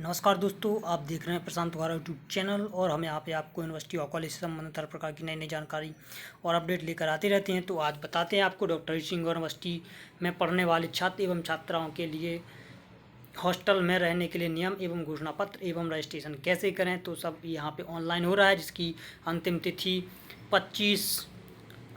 नमस्कार दोस्तों, आप देख रहे हैं प्रशांत द्वारा यूट्यूब चैनल और हम यहाँ पे आपको यूनिवर्सिटी और कॉलेज से संबंधित हर प्रकार की नई नई जानकारी और अपडेट लेकर आते रहते हैं। तो आज बताते हैं आपको डॉक्टर हरि सिंह यूनिवर्सिटी में पढ़ने वाले छात्र एवं छात्राओं के लिए हॉस्टल में रहने के लिए नियम एवं घोषणा पत्र एवं रजिस्ट्रेशन कैसे करें। तो सब यहाँ पे ऑनलाइन हो रहा है, जिसकी अंतिम तिथि 25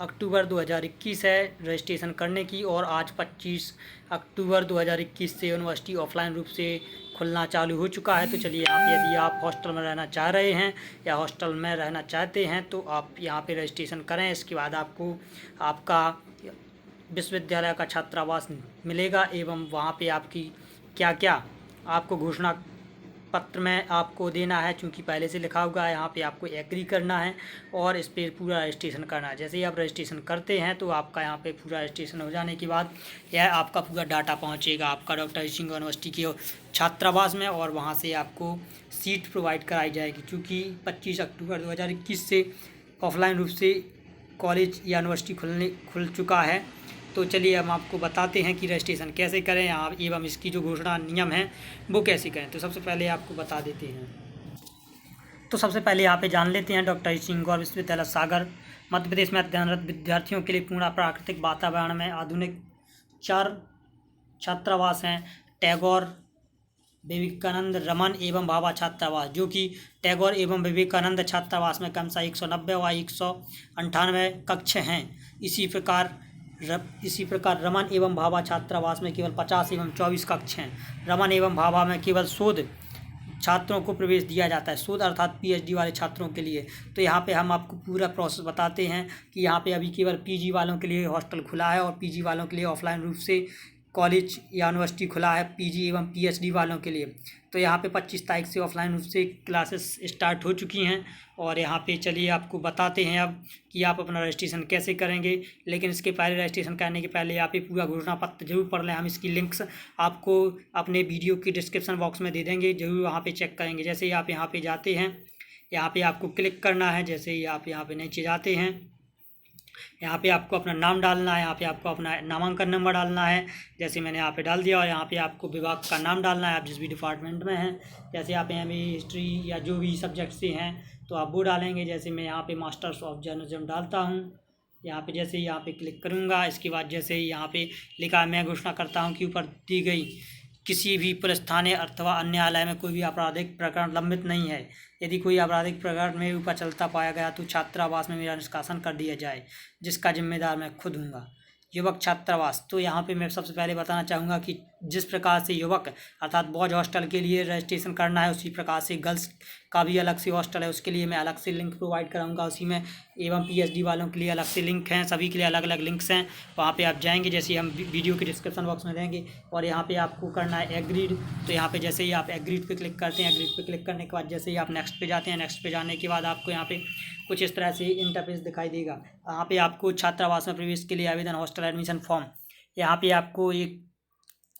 अक्टूबर 2021 है रजिस्ट्रेशन करने की। और आज 25 अक्टूबर 2021 से यूनिवर्सिटी ऑफलाइन रूप से खुलना चालू हो चुका है। तो चलिए, यदि आप हॉस्टल में रहना चाह रहे हैं या हॉस्टल में रहना चाहते हैं तो आप यहाँ पे रजिस्ट्रेशन करें। इसके बाद आपको आपका विश्वविद्यालय का छात्रावास मिलेगा एवं वहाँ पे आपकी क्या क्या आपको घोषणा पत्र में आपको देना है, चूँकि पहले से लिखा हुआ है। यहाँ पे आपको एग्री करना है और इस पर पूरा रजिस्ट्रेशन करना है। जैसे ही आप रजिस्ट्रेशन करते हैं तो आपका यहाँ पे पूरा रजिस्ट्रेशन हो जाने के बाद यह आपका पूरा डाटा पहुँचेगा आपका डॉक्टर हरि सिंह यूनिवर्सिटी के छात्रावास में और वहाँ से आपको सीट प्रोवाइड कराई जाएगी। चूँकि 25 अक्टूबर 2021 से ऑफलाइन रूप से कॉलेज या यूनिवर्सिटी खुल चुका है। तो चलिए हम आपको बताते हैं कि रजिस्ट्रेशन कैसे करें एवं इसकी जो घोषणा नियम है वो कैसे करें। तो सबसे पहले आपको बता देते हैं। तो सबसे पहले यहाँ पे जान लेते हैं डॉक्टर हरि सिंह गौर विश्वविद्यालय सागर मध्य प्रदेश में अध्ययनरत विद्यार्थियों के लिए पूर्ण प्राकृतिक वातावरण में आधुनिक 4 छात्रावास हैं। टैगोर, विवेकानंद, रमन एवं भाभा छात्रावास, जो कि टैगोर एवं विवेकानंद छात्रावास में क्रमशः 190 व 198 कक्ष हैं। इसी प्रकार रमन एवं भाभा छात्रावास में केवल 50 एवं 24 कक्ष हैं। रमन एवं भाभा में केवल शोध छात्रों को प्रवेश दिया जाता है, शोध अर्थात पीएचडी वाले छात्रों के लिए। तो यहाँ पे हम आपको पूरा प्रोसेस बताते हैं कि यहाँ पे अभी केवल पीजी वालों के लिए हॉस्टल खुला है और पीजी वालों के लिए ऑफलाइन रूप से कॉलेज या यूनिवर्सिटी खुला है पीजी एवं पीएचडी वालों के लिए। तो यहाँ पे 25 तारीख से ऑफलाइन रूप से क्लासेस स्टार्ट हो चुकी हैं और यहाँ पे चलिए आपको बताते हैं अब कि आप अपना रजिस्ट्रेशन कैसे करेंगे। लेकिन इसके पहले रजिस्ट्रेशन करने के पहले यहाँ पे पूरा घोषणा पत्र जरूर पढ़ लें। हम इसकी लिंक्स आपको अपने वीडियो की डिस्क्रिप्शन बॉक्स में दे देंगे, जरूर वहाँ पर चेक करेंगे। जैसे ही आप यहाँ पर जाते हैं, यहाँ पर आपको क्लिक करना है। जैसे ही आप यहाँ पर नीचे जाते हैं, यहाँ पे आपको अपना नाम डालना है, यहाँ पे आपको अपना नामांकन नंबर डालना है। जैसे मैंने यहाँ पे डाल दिया और यहाँ पे आपको विभाग का नाम डालना है, आप जिस भी डिपार्टमेंट में हैं। जैसे आप एमए हिस्ट्री या जो भी सब्जेक्ट से हैं तो आप वो डालेंगे। जैसे मैं यहाँ पे मास्टर्स ऑफ जर्नलिज्म डालता हूँ। यहाँ पे जैसे ही यहाँ पे क्लिक करूँगा, इसके बाद जैसे ही यहाँ पे लिखा है, मैं घोषणा करता हूँ कि ऊपर दी गई किसी भी पुलिस थाने अथवा अन्य न्यायालय में कोई भी आपराधिक प्रकरण लंबित नहीं है। यदि कोई आपराधिक प्रकरण में ऊपर चलता पाया गया तो छात्रावास में मेरा निष्कासन कर दिया जाए, जिसका जिम्मेदार मैं खुद हूँगा। युवक छात्रावास, तो यहाँ पे मैं सबसे पहले बताना चाहूँगा कि जिस प्रकार से युवक अर्थात बॉयज हॉस्टल के लिए रजिस्ट्रेशन करना है, उसी प्रकार से गर्ल्स का भी अलग से हॉस्टल है, उसके लिए मैं अलग से लिंक प्रोवाइड कराऊंगा उसी में। एवं पीएचडी वालों के लिए अलग से लिंक हैं, सभी के लिए अलग अलग लिंक्स हैं। वहाँ पे आप जाएंगे, जैसे हम वीडियो के डिस्क्रिप्शन बॉक्स में देंगे। और यहाँ पे आपको करना है एग्रीड। तो यहाँ पे जैसे ही आप एग्रीड पे क्लिक करते हैं, एग्रीड पे क्लिक करने के बाद जैसे ही आप नेक्स्ट पे जाते हैं, नेक्स्ट पे जाने के बाद आपको यहाँ पे कुछ इस तरह से इंटरफेस दिखाई देगा। यहाँ पे आपको छात्रावास में प्रवेश के लिए आवेदन, हॉस्टल एडमिशन फॉर्म, यहाँ पे आपको एक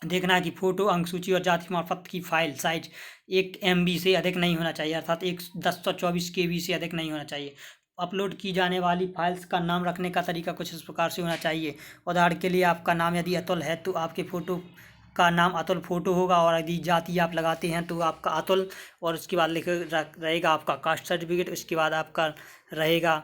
देखना है कि फ़ोटो, अंक सूची और जाति प्रमाण पत्र की फाइल साइज 1 MB से अधिक नहीं होना चाहिए, अर्थात 1024 KB से अधिक नहीं होना चाहिए। अपलोड की जाने वाली फाइल्स का नाम रखने का तरीका कुछ इस प्रकार से होना चाहिए। उदाहरण के लिए आपका नाम यदि अतुल है तो आपके फ़ोटो का नाम अतुल फ़ोटो होगा, और यदि जाति आप लगाते हैं तो आपका अतुल, और उसके बाद रहेगा आपका कास्ट सर्टिफिकेट, उसके बाद आपका रहेगा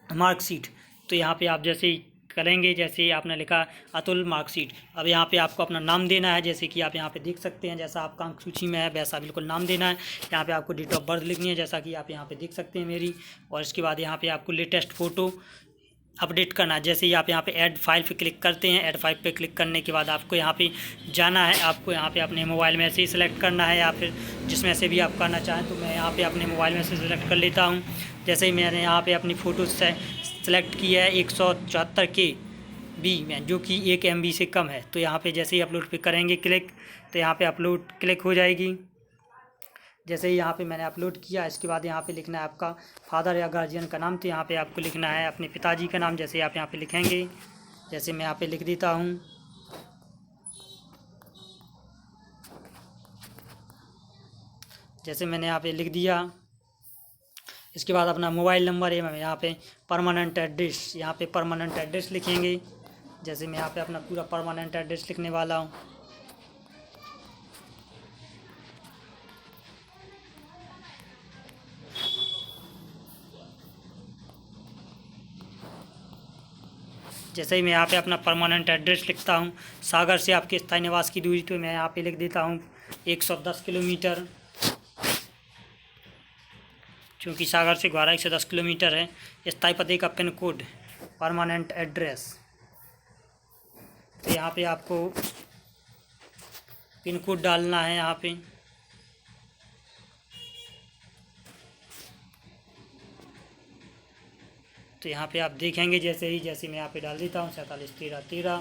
मार्कशीट। तो यहाँ पे आप जैसे ही करेंगे, जैसे आपने लिखा अतुल मार्कशीट, अब यहाँ पे आपको अपना नाम देना है। जैसे कि आप यहाँ पे देख सकते हैं, जैसा आपका अंक सूची में है वैसा बिल्कुल नाम देना है। यहाँ पे आपको डेट ऑफ बर्थ लिखनी है, जैसा कि आप यहाँ पे देख सकते हैं मेरी। और इसके बाद यहाँ पे आपको लेटेस्ट फ़ोटो अपडेट करना है। जैसे ही आप यहाँ पे ऐड फाइल पे क्लिक करते हैं, ऐड फाइल पे क्लिक करने के बाद आपको यहाँ पे जाना है। आपको यहाँ पे अपने मोबाइल में से ही सिलेक्ट करना है या फिर जिसमें से भी आप करना चाहें। तो मैं यहाँ पे अपने मोबाइल में से सिलेक्ट कर लेता हूँ। जैसे ही मैंने यहाँ पे अपनी फ़ोटो सेलेक्ट की है 174 KB में, जो कि 1 MB से कम है। तो यहाँ पे जैसे ही अपलोड पे करेंगे क्लिक, तो यहाँ पे अपलोड क्लिक हो जाएगी। जैसे ही यहाँ पे मैंने अपलोड किया, इसके बाद यहाँ पे लिखना है आपका फादर या गार्जियन का नाम। तो यहाँ पे आपको लिखना है अपने पिताजी का नाम। जैसे आप यहाँ पे लिखेंगे, जैसे मैं यहाँ पे लिख देता हूँ, जैसे मैंने यहाँ पे लिख दिया। इसके बाद अपना मोबाइल नंबर है, मैं यहाँ पे परमानेंट एड्रेस, यहाँ पे परमानेंट एड्रेस लिखेंगे। जैसे मैं यहाँ पे अपना पूरा परमानेंट एड्रेस लिखने वाला हूँ। जैसे ही मैं यहाँ पे अपना परमानेंट एड्रेस लिखता हूँ, सागर से आपके स्थायी निवास की दूरी तो मैं यहाँ पे लिख देता हूँ 110 किलोमीटर, क्योंकि सागर से ग्वारा 110 किलोमीटर है। स्थायी पते का पिन कोड, परमानेंट एड्रेस, तो यहाँ पे आपको पिन कोड डालना है यहाँ पे। तो यहाँ पे आप देखेंगे जैसे मैं यहाँ पे डाल देता हूँ 471313,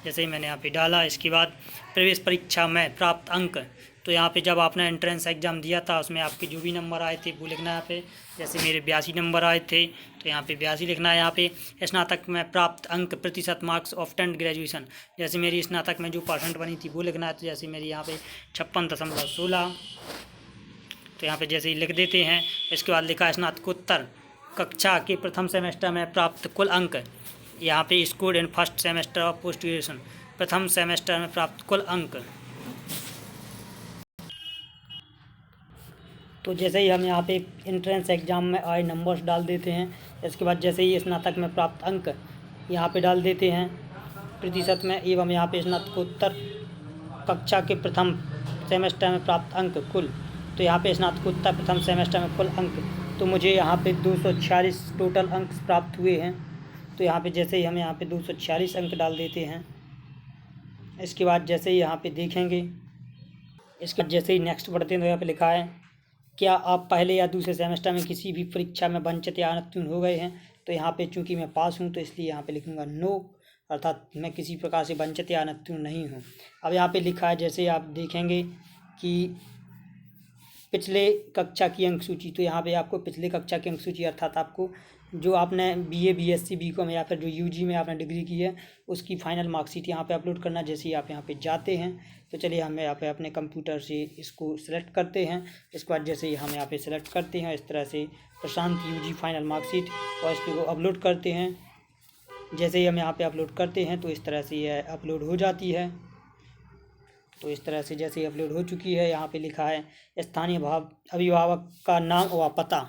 जैसे ही मैंने यहाँ पे डाला। इसके बाद प्रवेश परीक्षा में प्राप्त अंक, तो यहाँ पे जब आपने एंट्रेंस एग्ज़ाम दिया था उसमें आपके जो भी नंबर आए थे वो लिखना है यहाँ पे। जैसे मेरे 82 नंबर आए थे तो यहाँ पे 82 लिखना है। यहाँ पे स्नातक में प्राप्त अंक प्रतिशत मार्क्स ऑफ 10th ग्रेजुएशन, जैसे मेरी स्नातक में जो % बनी थी वो लिखना है। तो जैसे मेरी यहाँ पे 56.16, तो यहाँ पे जैसे ही लिख देते हैं। इसके बाद लिखा है स्नातकोत्तर कक्षा के प्रथम सेमेस्टर में प्राप्त कुल अंक, यहाँ पे scored in first semester of post graduation, प्रथम सेमेस्टर में प्राप्त कुल अंक। तो जैसे ही हम यहाँ पे एंट्रेंस एग्ज़ाम में आए नंबर्स डाल देते हैं। इसके बाद जैसे ही स्नातक में प्राप्त अंक यहाँ पे डाल देते हैं प्रतिशत में, एवं यहाँ पे स्नातकोत्तर कक्षा के प्रथम सेमेस्टर में प्राप्त अंक कुल, तो यहाँ पे स्नातकोत्तर प्रथम सेमेस्टर में कुल अंक, तो मुझे यहाँ पे 246 टोटल अंक प्राप्त हुए हैं। तो यहाँ पे जैसे ही हम यहाँ पे 246 अंक डाल देते हैं। इसके बाद जैसे ही यहाँ पे देखेंगे, इसके जैसे ही नेक्स्ट बढ़ते हैं तो यहाँ पे लिखा है क्या आप पहले या दूसरे सेमेस्टर में किसी भी परीक्षा में वंचित या अनुत्तीर्ण हो गए हैं। तो यहाँ पे चूँकि मैं पास हूँ तो इसलिए यहाँ पे लिखूँगा नो, अर्थात मैं किसी प्रकार से वंचित या अनुत्तीर्ण नहीं हूँ। अब यहाँ पे लिखा है जैसे आप देखेंगे कि पिछले कक्षा की अंक सूची, तो यहाँ पे आपको पिछले कक्षा की अंक सूची अर्थात आपको जो आपने BA BSc BCom या फिर जो UG में आपने डिग्री की है उसकी फाइनल मार्कशीट यहाँ पे अपलोड करना। जैसे ही आप यहाँ पे जाते हैं तो चलिए हम यहाँ पे अपने कंप्यूटर से इसको सिलेक्ट करते हैं। इसके बाद जैसे ही हम यहाँ पे सिलेक्ट करते हैं इस तरह से प्रशांत UG फाइनल मार्कशीट, और इसको अपलोड करते हैं। जैसे ही हम यहाँ पे अपलोड करते हैं तो इस तरह से यह अपलोड हो जाती है। तो इस तरह से जैसे ही अपलोड हो चुकी है, यहाँ पे लिखा है स्थानीय अभिभावक का नाम व पता,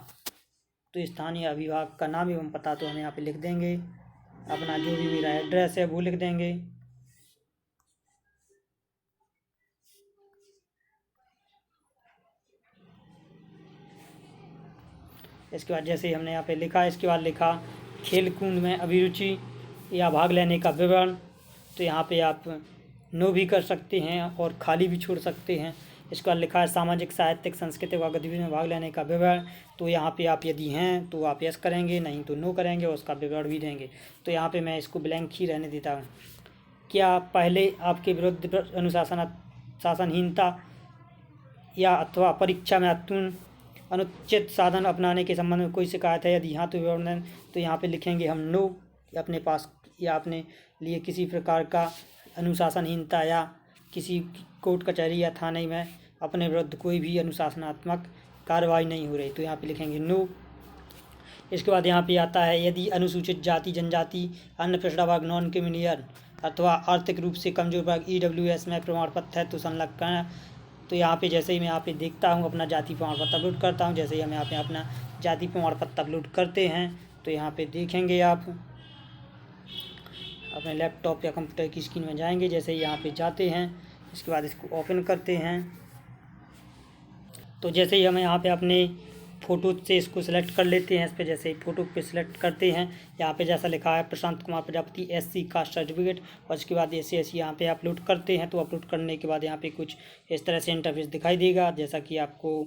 तो स्थानीय अभिभावक का नाम एवं पता तो हम यहाँ पे लिख देंगे, अपना जो भी मेरा एड्रेस है वो लिख देंगे। इसके बाद जैसे ही हमने यहाँ पे लिखा, इसके बाद लिखा खेल कूद में अभिरुचि या भाग लेने का विवरण, तो यहाँ पे आप नो भी कर सकते हैं और खाली भी छोड़ सकते हैं। इसके बाद लिखा है सामाजिक साहित्यिक सांस्कृतिक व गतिविधि में भाग लेने का विवरण, तो यहाँ पे आप यदि हैं तो आप यस करेंगे, नहीं तो नो करेंगे और उसका विवरण भी देंगे। तो यहाँ पे मैं इसको ब्लैंक ही रहने देता हूँ। क्या पहले आपके विरुद्ध शासनहीनता या अथवा परीक्षा में अनुचित साधन अपनाने के संबंध में कोई शिकायत है, यदि हाँ तो विवरण, तो यहाँ पे लिखेंगे हम नो, अपने पास या अपने लिए किसी प्रकार का अनुशासनहीनता या किसी कोर्ट कचहरी या थाने में अपने विरुद्ध कोई भी अनुशासनात्मक कार्रवाई नहीं हो रही, तो यहाँ पे लिखेंगे नो। इसके बाद यहाँ पे आता है यदि अनुसूचित जाति जनजाति अन्य पिछड़ा वर्ग नॉन क्रिमिनल अथवा आर्थिक रूप से कमजोर वर्ग EWS में प्रमाण पत्र है तो संलग्न। तो यहाँ पे जैसे ही मैं यहाँ पे देखता हूँ अपना जाति प्रमाण पत्र अपलोड करता हूँ। जैसे ही हम यहाँ पे अपना जाति प्रमाण पत्र अपलोड करते हैं तो यहाँ पे देखेंगे आप अपने लैपटॉप या कंप्यूटर की स्क्रीन में जाएंगे। जैसे ही यहाँ पे जाते हैं इसके बाद इसको ओपन करते हैं, तो जैसे ही हम यहाँ पे अपने फ़ोटो से इसको सिलेक्ट कर लेते हैं। इस पर जैसे ही फ़ोटो पे सिलेक्ट करते हैं, यहाँ पे जैसा लिखा है Prashant Kumar Prajapati SC caste certificate, और इसके बाद SC यहाँ पे अपलोड करते हैं। तो अपलोड करने के बाद यहाँ पे कुछ इस तरह से इंटरफेस दिखाई देगा जैसा कि आपको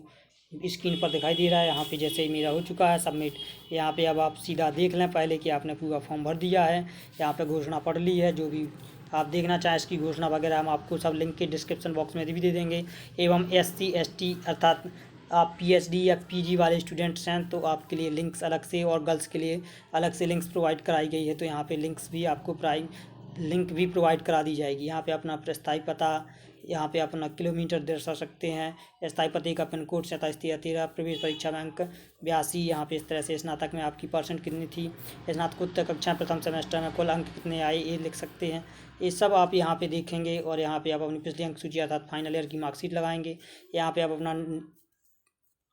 स्क्रीन पर दिखाई दे रहा है। यहाँ पे जैसे ही मेरा हो चुका है सबमिट, यहाँ पे अब आप सीधा देख लें पहले कि आपने पूरा फॉर्म भर दिया है। यहाँ पे घोषणा पढ़ ली है, जो भी आप देखना चाहें इसकी घोषणा वगैरह हम आपको सब लिंक के डिस्क्रिप्शन बॉक्स में भी दे देंगे। एवं SC ST अर्थात आप PhD या PG वाले स्टूडेंट्स हैं तो आपके लिए लिंक्स अलग से और गर्ल्स के लिए अलग से लिंक्स प्रोवाइड कराई गई है। तो यहाँ पे लिंक्स भी आपको लिंक भी प्रोवाइड करा दी जाएगी। यहाँ पे अपना स्थायी पता, यहाँ पे अपना किलोमीटर दर्शा सकते हैं। स्थायी पते का पिन कोड 4713, प्रवेश परीक्षा में अंक 82। यहाँ पे इस तरह से स्नातक में आपकी % कितनी थी, स्नातकोत्तर कक्षा प्रथम सेमेस्टर में कुल अंक कितने आए ये लिख सकते हैं। ये सब आप यहाँ पे देखेंगे और यहाँ पे आप अपनी पिछली अंक सूची अर्थात फाइनल ईयर की मार्कशीट लगाएंगे। यहाँ पे आप अपना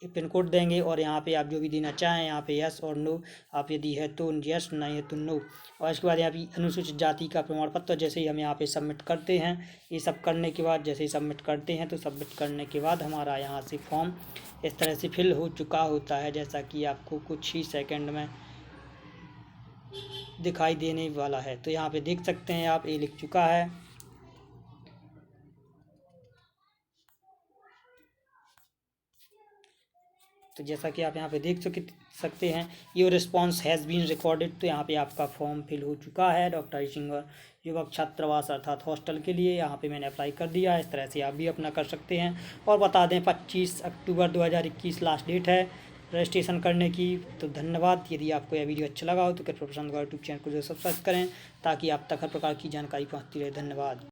पिन कोड देंगे और यहाँ पे आप जो भी देना चाहें यहाँ पे यस और नो, आप यदि है तो यस, नहीं है तो नो। और इसके बाद यहाँ पे अनुसूचित जाति का प्रमाण पत्र जैसे ही हम यहाँ पे सबमिट करते हैं, ये सब करने के बाद जैसे ही सबमिट करते हैं तो सबमिट करने के बाद हमारा यहाँ से फॉर्म इस तरह से फिल हो चुका होता है, जैसा कि आपको कुछ ही सेकंड में दिखाई देने वाला है। तो यहाँ पे देख सकते हैं आप, ये लिख चुका है। तो जैसा कि आप यहाँ पे देख सकते हैं, your response has been recorded. तो यहाँ पे आपका फॉर्म फिल हो चुका है डॉक्टर हरिसिंगर युवक छात्रावास अर्थात हॉस्टल के लिए। यहाँ पे मैंने अप्लाई कर दिया है। इस तरह से आप भी अपना कर सकते हैं। और बता दें 25 अक्टूबर 2021 लास्ट डेट है रजिस्ट्रेशन करने की। तो धन्यवाद। यदि आपको यह वीडियो अच्छा लगा हो तो कृपया पसंद यूट्यूब चैनल को जो सब्सक्राइब करें ताकि आप तक हर प्रकार की जानकारी पहुँचती रहे। धन्यवाद।